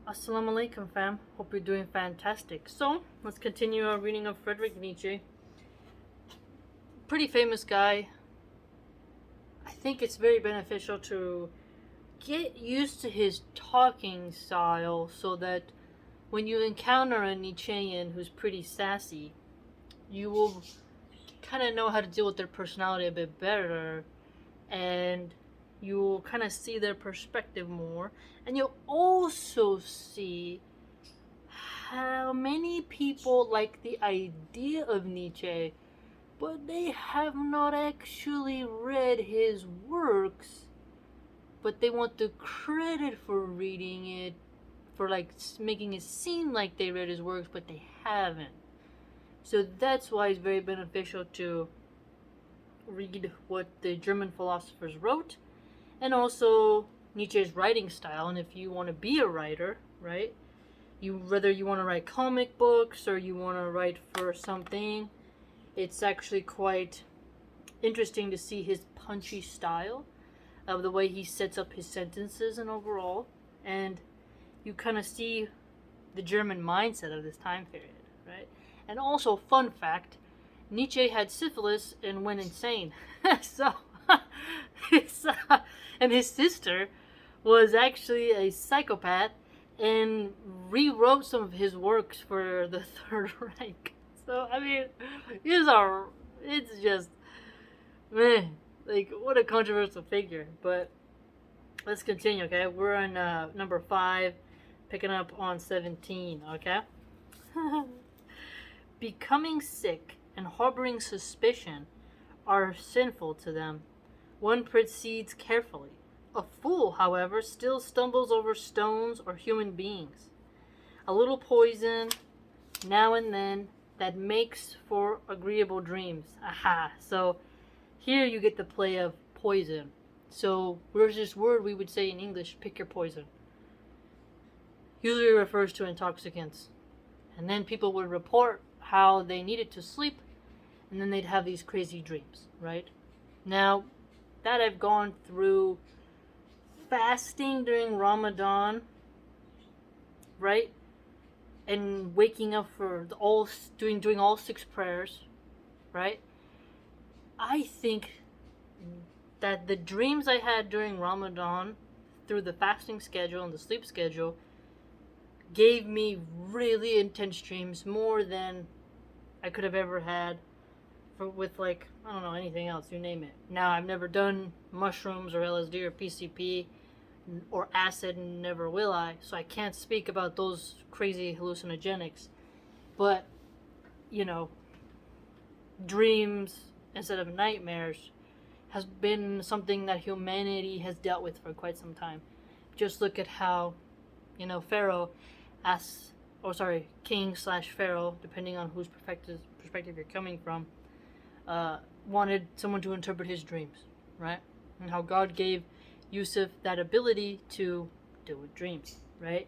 Assalamu alaikum, fam. Hope you're doing fantastic. So, let's continue our reading of Friedrich Nietzsche. Pretty famous guy. I think it's very beneficial to get used to his talking style so that when you encounter a Nietzschean who's pretty sassy, you will kind of know how to deal with their personality a bit better, and you'll kind of see their perspective more, and you'll also see how many people like the idea of Nietzsche, but they have not actually read his works, but they want the credit for reading it, for like making it seem like they read his works, but they haven't. So that's why it's very beneficial to read what the German philosophers wrote, and also Nietzsche's writing style. And if you want to be a writer, right, whether you want to write comic books or you want to write for something, it's actually quite interesting to see his punchy style of the way he sets up his sentences and overall, and you kind of see the German mindset of this time period, right? And also, fun fact, Nietzsche had syphilis and went insane. So, and his sister was actually a psychopath and rewrote some of his works for the Third Reich. So, I mean, it's just, man, like, what a controversial figure. But let's continue, okay? We're on number 5, picking up on 17, okay? Becoming sick and harboring suspicion are sinful to them. One proceeds carefully. A fool, however, still stumbles over stones or human beings. A little poison, now and then, that makes for agreeable dreams. Aha! So here you get the play of poison. So where's this word we would say in English, pick your poison? Usually refers to intoxicants. And then people would report how they needed to sleep, and then they'd have these crazy dreams, right? Now, that I've gone through fasting during Ramadan, right? And waking up for doing all 6 prayers, right? I think that the dreams I had during Ramadan through the fasting schedule and the sleep schedule gave me really intense dreams, more than I could have ever had with, like, I don't know, anything else, you name it. Now, I've never done mushrooms or LSD or PCP or acid, and never will I, so I can't speak about those crazy hallucinogenics. But, you know, dreams instead of nightmares has been something that humanity has dealt with for quite some time. Just look at how, Pharaoh king/pharaoh, depending on whose perspective you're coming from, wanted someone to interpret his dreams, right? And how God gave Yusuf that ability to deal with dreams, right?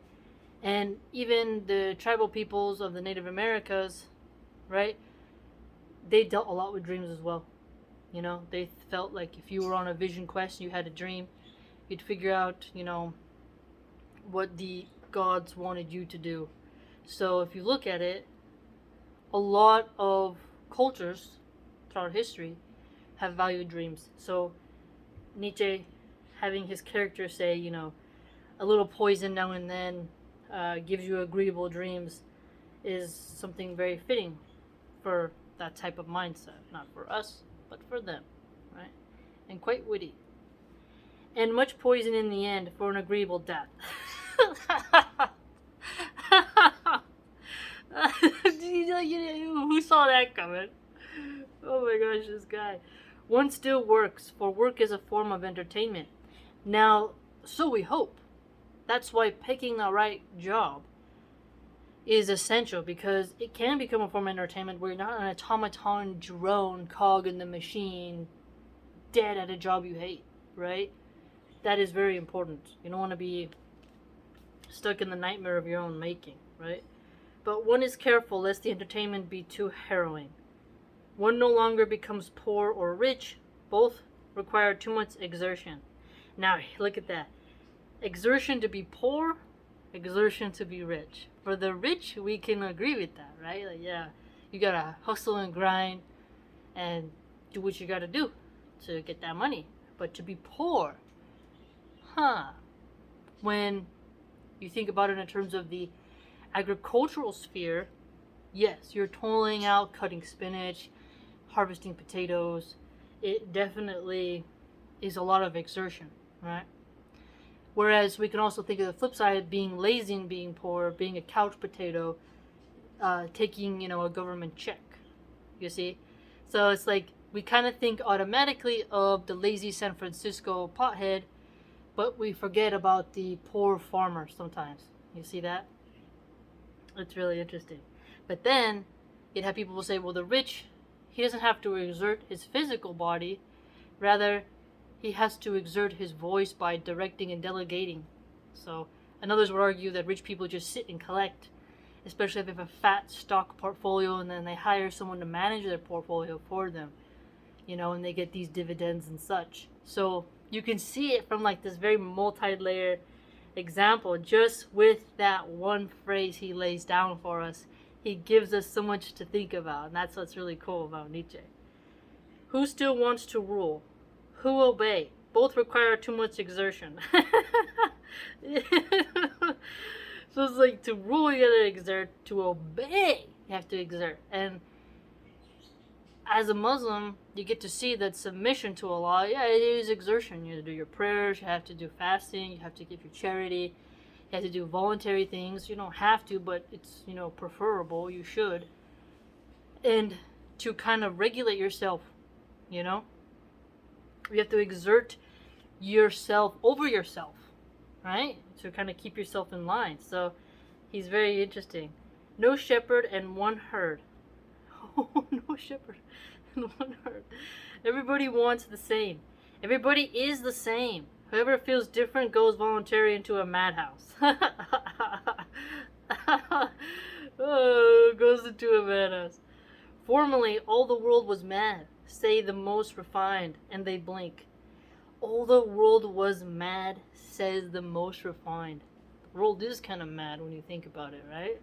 And even the tribal peoples of the Native Americas, right? They dealt a lot with dreams as well. They felt like if you were on a vision quest and you had a dream, you'd figure out, what the gods wanted you to do. So if you look at it, a lot of cultures throughout history have valued dreams. So Nietzsche, having his character say, a little poison now and then gives you agreeable dreams, is something very fitting for that type of mindset. Not for us, but for them, right? And quite witty. And much poison in the end for an agreeable death. Who saw that coming? Oh my gosh, this guy. One still works, for work is a form of entertainment. Now, so we hope. That's why picking the right job is essential, because it can become a form of entertainment where you're not an automaton drone cog in the machine, dead at a job you hate, right? That is very important. You don't want to be stuck in the nightmare of your own making, right? But one is careful lest the entertainment be too harrowing. One no longer becomes poor or rich. Both require too much exertion. Now, look at that. Exertion to be poor, exertion to be rich. For the rich, we can agree with that, right? Like, yeah, you gotta hustle and grind and do what you gotta do to get that money. But to be poor, when you think about it in terms of the agricultural sphere, yes, you're toiling out, cutting spinach, harvesting potatoes. It definitely is a lot of exertion, right? Whereas we can also think of the flip side, being lazy and being poor, being a couch potato, taking, a government check, you see? So it's like we kind of think automatically of the lazy San Francisco pothead, but we forget about the poor farmer sometimes. You see that? It's really interesting. But then you'd have people say, well, the rich, he doesn't have to exert his physical body. Rather, he has to exert his voice by directing and delegating. So, and others would argue that rich people just sit and collect, especially if they have a fat stock portfolio and then they hire someone to manage their portfolio for them, and they get these dividends and such. So you can see it from like this very multi-layer example just with that one phrase he lays down for us. He gives us so much to think about, and that's what's really cool about Nietzsche. Who still wants to rule? Who obey? Both require too much exertion. So it's like, to rule you gotta exert, to obey you have to exert. And as a Muslim, you get to see that submission to Allah, yeah, it is exertion. You have to do your prayers, you have to do fasting, you have to give your charity, you have to do voluntary things. You don't have to, but it's, preferable, you should. And to kind of regulate yourself, you have to exert yourself over yourself, right? To kind of keep yourself in line. So he's very interesting. No shepherd and one herd. Oh, no shepherd and one herd. Everybody wants the same. Everybody is the same. Whoever feels different goes voluntarily into a madhouse. Goes into a madhouse. Formerly, all the world was mad, say the most refined, and they blink. All the world was mad, says the most refined. The world is kind of mad when you think about it, right?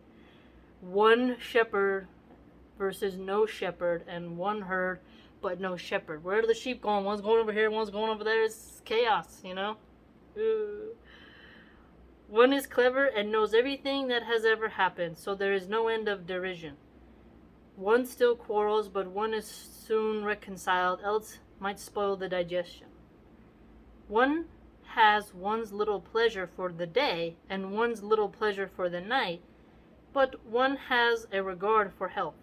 One shepherd versus no shepherd, and one herd but no shepherd. Where are the sheep going? One's going over here, one's going over there. It's chaos, One is clever and knows everything that has ever happened, so there is no end of derision. One still quarrels, but one is soon reconciled, else might spoil the digestion. One has one's little pleasure for the day and one's little pleasure for the night, but one has a regard for health.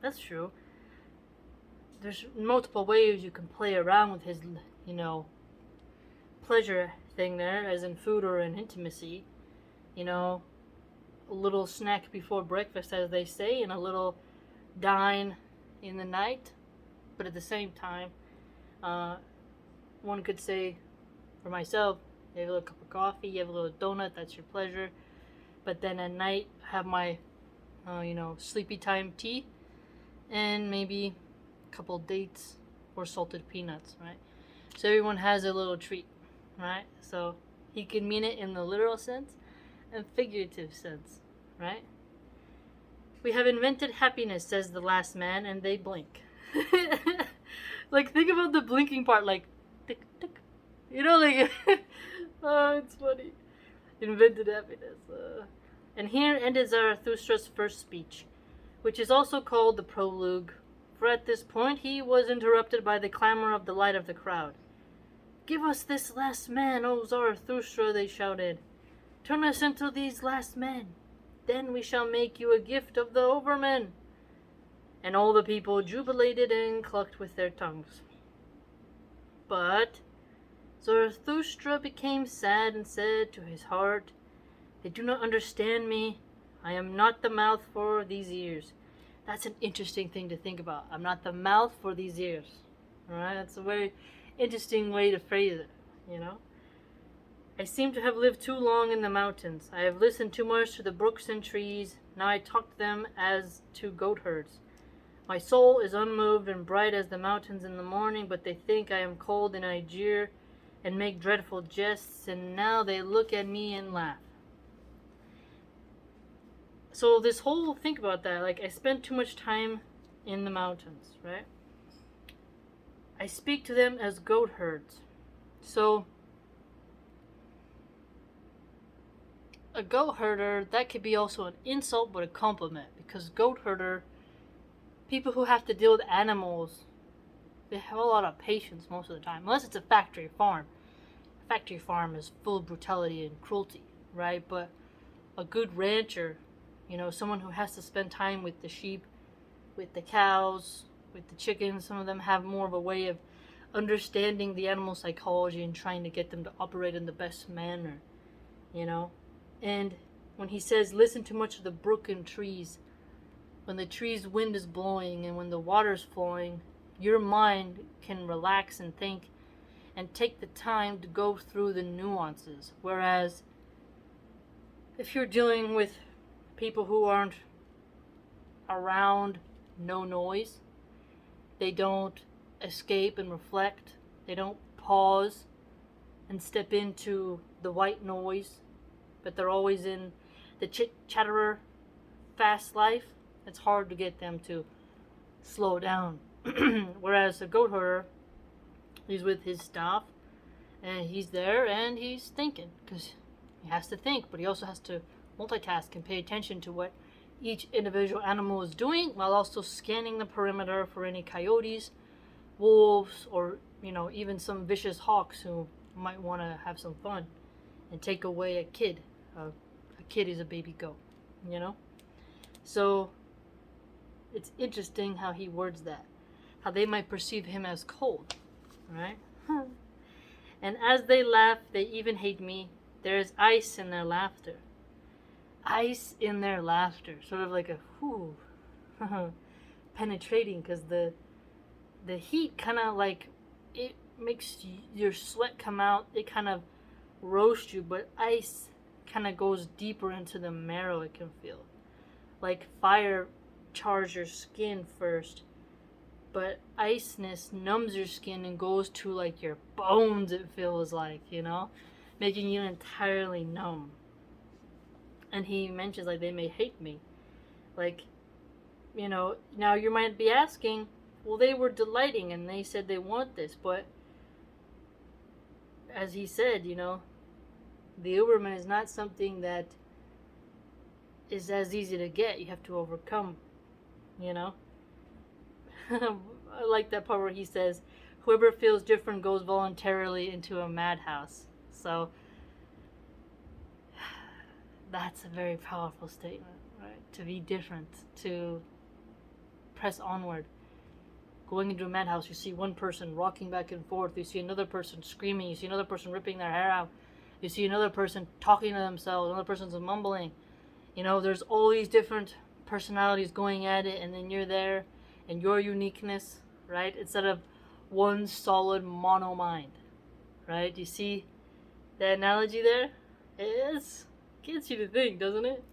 That's true. There's multiple ways you can play around with his, pleasure thing there, as in food or in intimacy. A little snack before breakfast, as they say, and a little dine in the night. But at the same time, one could say, for myself, you have a little cup of coffee, you have a little donut, that's your pleasure. But then at night, have my, sleepy time tea, and maybe a couple dates or salted peanuts, right? So everyone has a little treat, right? So he can mean it in the literal sense and figurative sense, right? We have invented happiness, says the last man, and they blink. Like, think about the blinking part, like, tick, tick. Oh, it's funny. Invented happiness. And here ended Zarathustra's first speech, which is also called the Prolugue, for at this point he was interrupted by the clamor of the light of the crowd. Give us this last man, O Zarathustra, they shouted. Turn us into these last men. Then we shall make you a gift of the overmen. And all the people jubilated and clucked with their tongues. But Zarathustra became sad and said to his heart, They do not understand me. I am not the mouth for these ears. That's an interesting thing to think about. I'm not the mouth for these ears. Alright, that's a very interesting way to phrase it, I seem to have lived too long in the mountains. I have listened too much to the brooks and trees. Now I talk to them as to goat herds. My soul is unmoved and bright as the mountains in the morning, but they think I am cold and I jeer and make dreadful jests, and now they look at me and laugh. So this whole, think about that, like I spent too much time in the mountains, right? I speak to them as goat herds. So a goat herder, that could be also an insult but a compliment, because goat herder, people who have to deal with animals, they have a lot of patience most of the time, unless it's a factory farm. A factory farm is full of brutality and cruelty, right? But a good rancher, someone who has to spend time with the sheep, with the cows, with the chickens, some of them have more of a way of understanding the animal psychology and trying to get them to operate in the best manner, And when he says, listen to much of the brook and trees, when the tree's wind is blowing and when the water's flowing, your mind can relax and think and take the time to go through the nuances. Whereas if you're dealing with people who aren't around no noise, they don't escape and reflect, they don't pause and step into the white noise, but they're always in the chit-chatterer fast life, it's hard to get them to slow down. Whereas a goat herder, he's with his staff, and he's there, and he's thinking, because he has to think, but he also has to multitask and pay attention to what each individual animal is doing, while also scanning the perimeter for any coyotes, wolves, or, even some vicious hawks who might want to have some fun and take away a kid. A kid is a baby goat, So it's interesting how he words that. How they might perceive him as cold, right? And as they laugh, they even hate me. There is ice in their laughter. Ice in their laughter. Sort of like a whoo, penetrating, because the heat kind of like, it makes your sweat come out. It kind of roasts you, but ice kind of goes deeper into the marrow, it can feel. Like fire chars your skin first, but iceness numbs your skin and goes to like your bones, it feels like, making you entirely numb. And he mentions like they may hate me. Like, now you might be asking, well, they were delighting and they said they want this, but as he said, the Uberman is not something that is as easy to get. You have to overcome, I like that part where he says, whoever feels different goes voluntarily into a madhouse. So that's a very powerful statement, right? To be different, to press onward. Going into a madhouse, you see one person rocking back and forth, you see another person screaming, you see another person ripping their hair out, you see another person talking to themselves, another person's mumbling. There's all these different personalities going at it, and then you're there, and your uniqueness, right? Instead of one solid mono mind, right? You see the analogy there? It gets you to think, doesn't it?